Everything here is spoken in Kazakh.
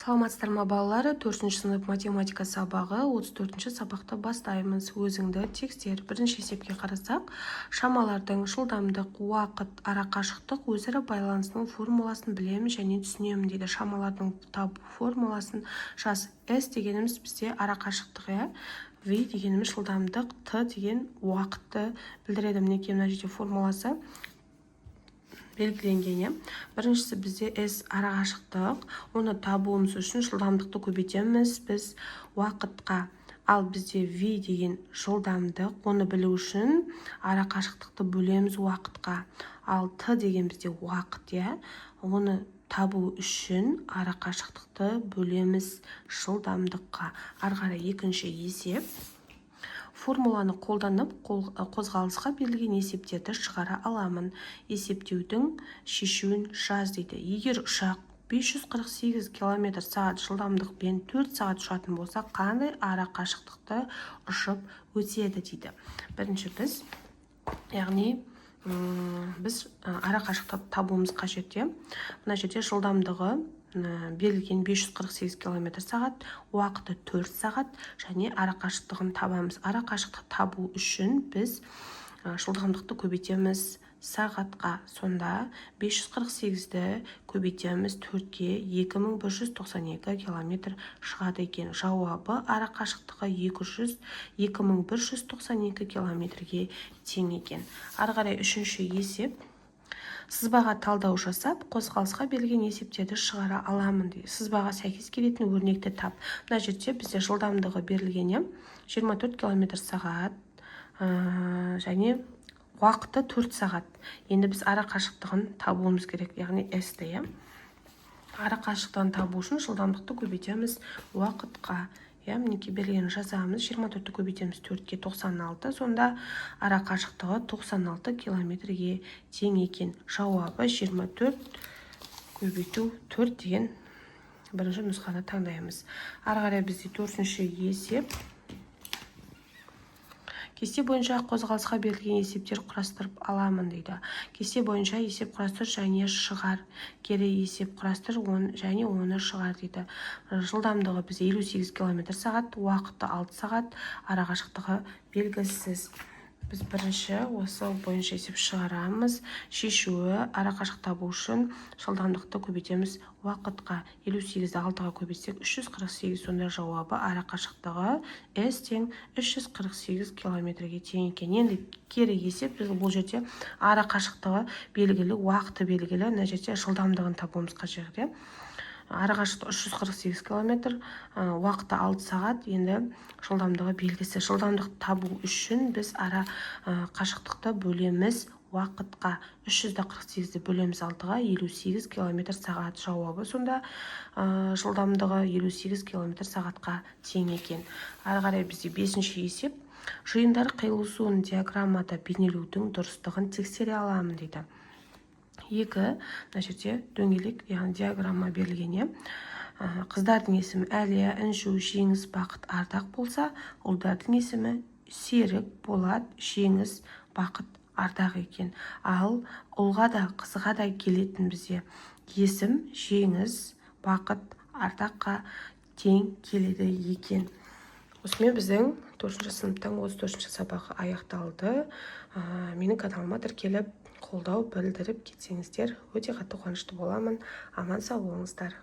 Саламатсыздар ма балалар, 4 сынып математика сабағы 34 сабақты бастаймыз. Өзіңді текстер. Бірінші есепке қарасақ, шамалардың жылдамдық, уақыт, арақашықтық өзара байланысының формуласын білемін және түсінемін дейді. Шамалардың табу формуласын жаз. S дегеніміз бізде арақашықтық, V дегеніміз жылдамдық, T деген уақытты білдіреді. Мінекей мына жерде формуласы белгіленген. Біріншісі бізде S арақашықтық, оны табуымыз үшін жылдамдықты көбейтеміз біз уақытқа. Ал бізде V деген жылдамдық, оны білу үшін арақашықтықты бөлеміз уақытқа. Ал T деген бізде уақыт, оны табу үшін арақашықтықты бөлеміз жылдамдыққа. Ары қарай екінші есеп. Формуланы қолданып, қозғалысқа берілген есептерді шығара аламын. Есептеудің шешуін жаз дейді. Егер ұшақ 548 км сағат жылдамдықпен 4 сағат ұшатын болса, қандай арақашықтықты ұшып өтеді дейді. Бірінші біз арақашықтықты табуымыз қажет. Мына жерде жылдамдығы берілген 548 км сағат, уақыты 4 сағат және арақашықтығын табамыз. Арақашықтықты табу үшін біз жылдамдықты көбейтеміз сағатқа. Сонда 548-ді көбейтеміз 4-ке, 2192 км шығады екен. Жауабы арақашықтығы 2192 км-ге тең екен. Ары қарай үшінші есеп. Сызбаға талдау жасап, қозғалысқа берілген есептерді шығара аламын дейді. Сызбаға сәйкес келетін өрнекті тап. Мына жерде бізде жылдамдығы берілген 24 км сағат және уақыты 4 сағат. Енді біз арақашықтығын табуымыз керек, яғни S-ді. Арақашықтығын табу үшін жылдамдықты көбейтеміз уақытқа. Мінекей берілген жазамыз, 24-ті көбейтеміз 4-ке, 96, сонда арақашықтығы 96 км-ге тең екен. Жауабы 24 көбейту 4 деген бірінші нұсқаны таңдаймыз. Ары қарай бізде төртінші есеп. Кесте бойынша қозғалысқа берілген есептер құрастырып аламын дейді. Кесте бойынша есеп құрастыр және шығар. Кері есеп құрастыр және оны шығар дейді. Жылдамдығы бізде 58 км сағат, уақыты 6 сағат, арақашықтығы белгісіз. Біз бірінші осы бойынша есеп шығарамыз. Шешуі арақашықтық табу үшін жылдамдықты көбейтеміз уақытқа. 58-ді 6-ға көбейтсек 348, сонда жауабы арақашықтығы S тең 348 км-ге тең екен. Енді кері есеп, біз бұл жерде арақашықтығы белгілі, уақыты белгілі, мына жерде жылдамдығын табуымыз қажет. Арақашықтығы 348 км, уақыты 6 сағат, енді жылдамдығы белгісі. Жылдамдықты табу үшін біз арақашықтықты бөлеміз уақытқа. 348-ді бөлеміз 6-ға, 58 км сағат. Жауабы сонда жылдамдығы 58 км сағатқа тең екен. Ары қарай бізде бесінші есеп. Жиындар қиылысуын диаграммада бейнелеудің дұрыстығын тексере аламын дейді. Екі, мына жерде дөңгелек, яғни диаграмма берілген. Қыздардың есімі Әлия, Інжу, Жеңіс, Бақыт, Ардақ болса, ұлдардың есімі Серік, Болат, Жеңіс, Бақыт, Ардақ екен. Ал ұлға да қызға да келетін бізде есім Жеңіс, Бақыт, Ардаққа тең келеді екен. Осымен біздің 4 сыныптың 34 сабағы аяқталды. Менің каналыма тіркеліп қолдау білдіріп кетсеңіздер, өте қатты қуанышты боламын. Аман сау болыңыздар.